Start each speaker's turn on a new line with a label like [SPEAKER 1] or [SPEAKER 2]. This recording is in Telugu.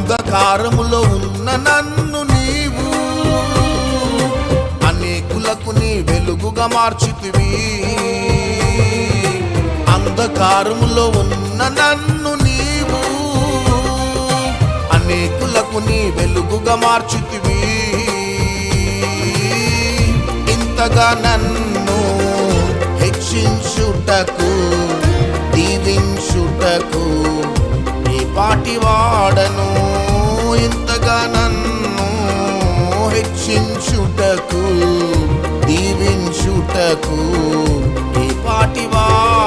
[SPEAKER 1] అంధకారములో ఉన్న నన్ను నీవు అనేకులకు నీ వెలుగుగా మార్చితివి. అంధకారములో ఉన్న నన్ను నీవు అనేకులకు నీ వెలుగుగా మార్చితివి. ఇంతగా నన్ను హెచ్చించుటకు దీవించుటకు నీ పాటి వాడను. ఇంతగా నన్ను హెచ్చించుటకు దీవించుటకు నీ పాటి వాడను.